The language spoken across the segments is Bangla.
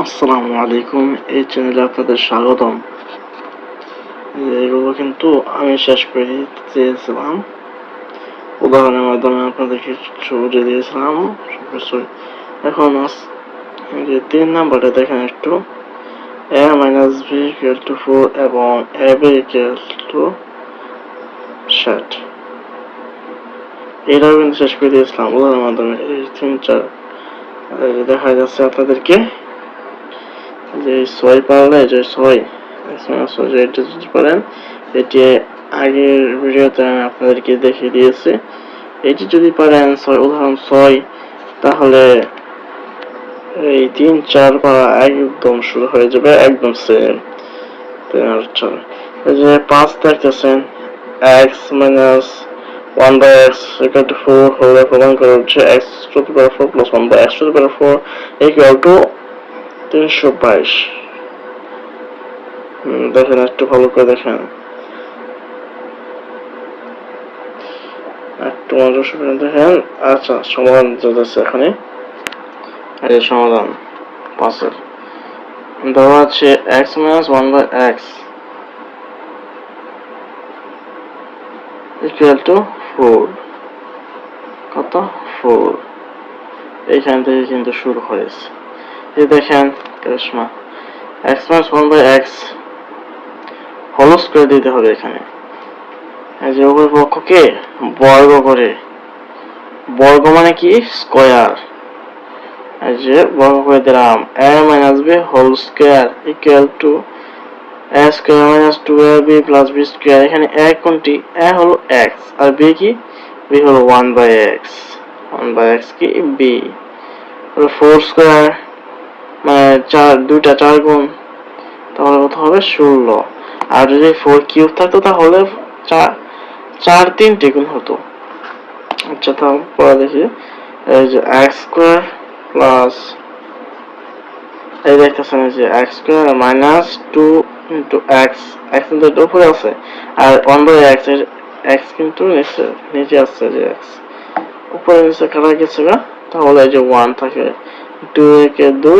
আসসালামু আলাইকুম। এই চ্যানেলে আপনাদের স্বাগতম। এগুলো কিন্তু আমি শেষ করে দিতে চেয়েছিলাম, উদাহরণের মাধ্যমে আপনাদেরকে বুঝিয়ে দিয়েছিলাম সবকিছুই। এখন যে 3 নাম্বারটা দেখেন একটু, a minus b equal to 4 এবং ab equal to 60। এটাও কিন্তু শেষ করে দিয়েছিলাম উদাহরণের মাধ্যমে। এই 3-4 দেখা যাচ্ছে আপনাদেরকে যে 6 পারলে, যে 6 এটা যদি পারেন, এটি আগের ভিডিওতে আমি আপনাদেরকে দেখিয়ে দিয়েছি। এটি যদি পারেন 6 উদাহরণ 6, তাহলে এই 3-4 পারা একদম শুরু হয়ে যাবে, একদম সেম। এই যে 5 দেখতেছেন, x minus 1 by x equal to 4 হলে প্রমাণ করা হচ্ছে x to the power 4 plus 1 by x to the power 4 equal to 322। দেখেন একটু ভালো করে দেখেন, একটু মনোযোগ সহকারে দেখেন। আচ্ছা, সমাধান চলতেছে এখানে। এই সমাধান 5 এর দেওয়া আছে x minus 1 by x equal to 4। কত? 4। এইখান থেকে কিন্তু শুরু হয়েছে। এই দেখেন Krishna, x minus 1 by x whole square দিতে হবে এখানে। এই যে উভয় পক্ষকে বর্গ করে, বর্গ মানে কি? স্কয়ার। এই যে বর্গ করে দিলাম, a minus b whole square equal to a square minus 2ab plus b square. এখানে a কোনটি? a হলো x, আর b কি? b হলো 1 by x। 1 by x কি? b। 4 স্কয়ার মানে 4, দুইটা 4 গুণ, তাহলে কত হবে? 16। আর যদি 4 কিউব থাকতো তাহলে 4 3 গুণ হতো। আচ্ছা, তারপর দেখি, এই যে x স্কয়ার প্লাস, এই দেখতেছেন যে x square minus 2 into x, x কিন্তু এর উপরে আছে, আর 1 বাই x, এর x কিন্তু নিচে আছে, যে x উপরে নিচে কাটা গেছে গা, তাহলে এই যে 1 থাকে, 2 একে 2,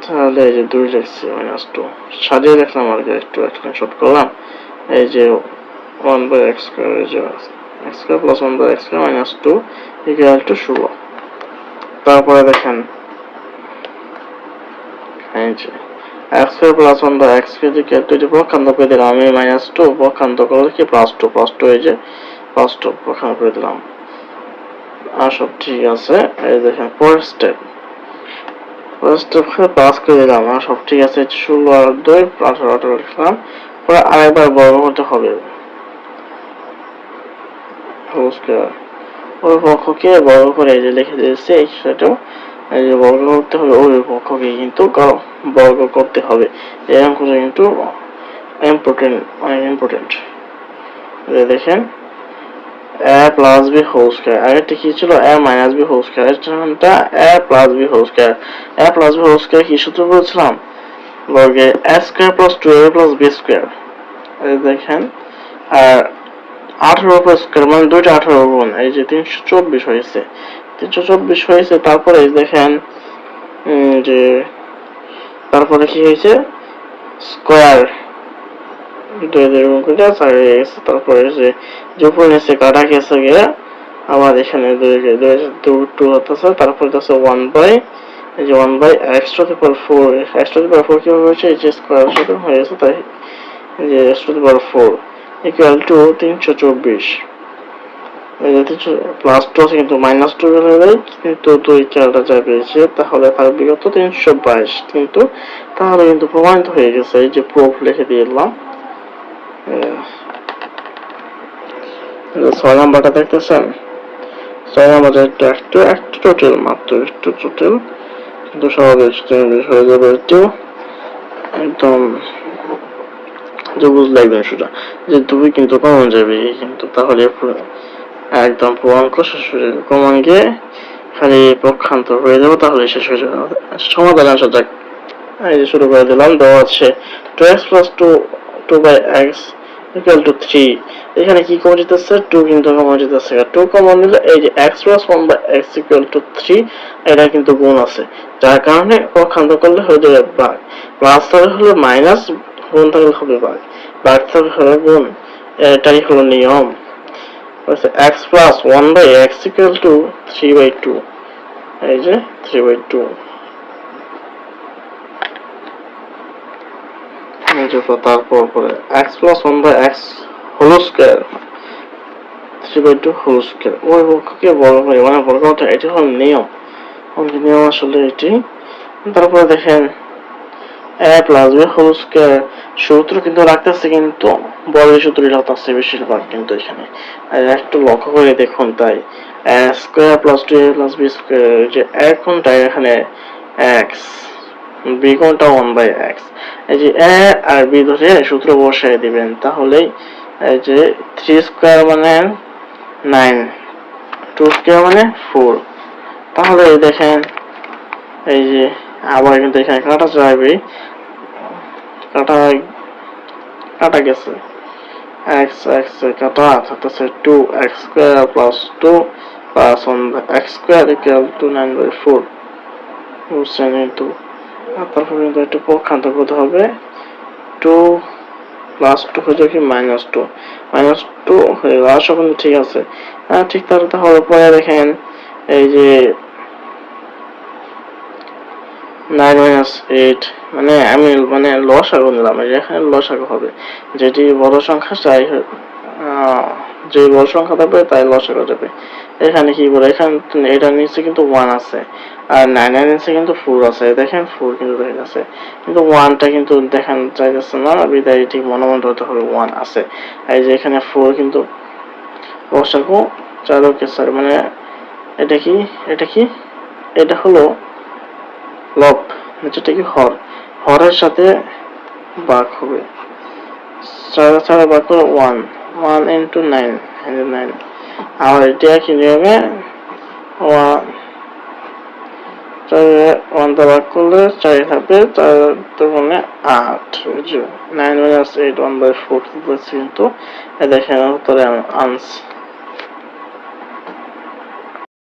তাহলে এই যে 2 লিখছি মাইনাস 2 সাজিয়ে রাখলাম আর কি, একটু শর্ট করলাম। এই যে 1 বাই x স্কয়ার, এই যে x square plus 1 by x square minus 2 equal to 16। তারপরে দেখেন, এই যে x square plus 1 by x square equal to, যে পক্ষান্তর করে দিলাম আমি, মাইনাস 2 পক্ষান্তর করলে কি প্লাস 2, প্লাস 2, এই যে প্লাস 2 পক্ষান্তর করে দিলাম। আর সব ঠিক আছে। এই দেখেন পরের স্টেপ, পাস করে দিলাম, আর সব ঠিক আছে। 16 আর 2 18 লিখলাম। পরে আরেকবার বর্গ করতে হবে, হোল স্কয়ার। ওই পক্ষকে বর্গ করে এই যে লিখে দিয়েছি, এই সেটাও এই যে বর্গ করতে হবে, ওই পক্ষকে কিন্তু বর্গ করতে হবে। এই অঙ্কটা কিন্তু ইম্পর্টেন্ট, অনেক ইম্পর্টেন্ট। দেখেন, a plus b whole square, আগেরটা কি ছিল? a minus b whole square, এটা a plus b whole square. a plus b whole square কি সূত্র বলছিলাম? বর্গে a square plus 2a plus b square. এই দেখেন, আর 18 স্কয়ার মানে দুইটা 18 গুণ, এই যে 324 হয়েছে, 324 হয়েছে। তারপরে দেখেন যে তারপরে কি হয়েছে? স্কয়ার তারপরে যে উপরে নিচে কাটা গেছে গিয়ে, আবার এখানে 2 হতেছে, তারপরে আছে 1 বাই, এই যে 1 by x to the power 4। x to the power 4 কিভাবে হয়েছে? এই যে স্কয়ার সাথে হয়ে গেছে, তাই এই যে x to the power 4 equal to 324। এই যে প্লাস 2 আছে কিন্তু মাইনাস 2 হয়ে যায়, কিন্তু 2 খেয়ালটা যা পেয়েছে, তাহলে তার বিগত 322। কিন্তু তাহলে কিন্তু প্রমাণিত হয়ে গেছে। এই যে প্রুফ লিখে দিলাম। 6 নাম্বারটা দেখতেছেন, 6 নাম্বারটা একটু টোটাল, মাত্র একটু টোটাল, কিন্তু সহজে হয়ে যাবে। একটু একদম যে বুঝলে একদম সেটা, যে 2 কিন্তু কমন যাবে কিন্তু, তাহলে একদম প্রমাণ শেষ হয়ে যাবে। প্রমাণ গিয়ে খালি পক্ষান্তর হয়ে যাবে, তাহলে শেষ হয়ে যাবে। সমাধান আসা যাক। এই যে শুরু করে দিলাম, দেওয়া আছে 2x plus 2 by x equal to 3। এখানে কি কমন যেতেছে 2 কিন্তু কমন যেতেছে 2 কমন নিলে এই যে x plus 1 by x equal to 3 এটা কিন্তু গুণ আছে যার কারণে পক্ষান্তর করলে হয়ে যাবে ভাগ প্লাস থাকলে হলো মাইনাস গুণ থাকলে হবে ভাগ থাকলে হলো গুণ এটাই হলো নিয়ম x plus 1 by x equal to 3 by 2 এই যে 3 বাই 2 তারপর পরে x plus 1 by x whole square 3 by 2 whole square ওই কে বড় করে মানে বড় কথা এটা হলো নিয়ম নিয়ম আসলে এটি তারপরে দেখেন a plus b whole square সূত্র কিন্তু রাখতেছে কিন্তু বড় সূত্রই রাখতেছে বেশিরভাগ কিন্তু এখানে আর একটু লক্ষ্য করে দেখুন তাই a square plus 2a plus b square যে a কোনটা এখানে x b কোনটা 1 বাই x এই যে a আর b ধরে সূত্র বসায় দিবেন তাহলেই এই যে 3 স্কয়ার মানে 9 2 স্কয়ার মানে 4 তাহলে দেখেন এই যে আবার কিন্তু এখানে কাটা যাবে কাটা গেছে x x কাটা থাকতেছে 2x square plus 2 plus 1 x square equal to 9 by 4 বুঝছেন কিন্তু তারপর কিন্তু একটু পক্ষান্তর করতে হবে 2 প্লাস 2 হয়ে যাবে কি -2 হয়ে গেল আশা করি ঠিক আছে ঠিক তাহলে পরে দেখেন এই যে 9 minus 8 মানে আমি মানে লসাগু নিলাম এখানে লসাগু হবে যেটি বড় সংখ্যা চাই যে বড় সংখ্যা থাকবে তাই লসাগু যাবে এখানে কি বলে এখানে এটা নিচে কিন্তু 1 আছে আর 9 এর নিচে কিন্তু 4 আছে দেখেন 4 কিন্তু দেখা যাচ্ছে কিন্তু 1টা কিন্তু দেখেন চাইছে না বিদায় ঠিক মনে হতে হবে 1 আছে এই যে এখানে 4 কিন্তু লসাগু চালকে স্যার মানে এটা কি এটা হলো লব যেটা কি হরের সাথে ভাগ হবে 4 ভাগ করে 1 into 9 আর এটা কি হবে 1 ভাগ করলে 4 থাকবে 4 মানে 8 9 minus 8 1/4 কিন্তু দেখেন উত্তরে আনসার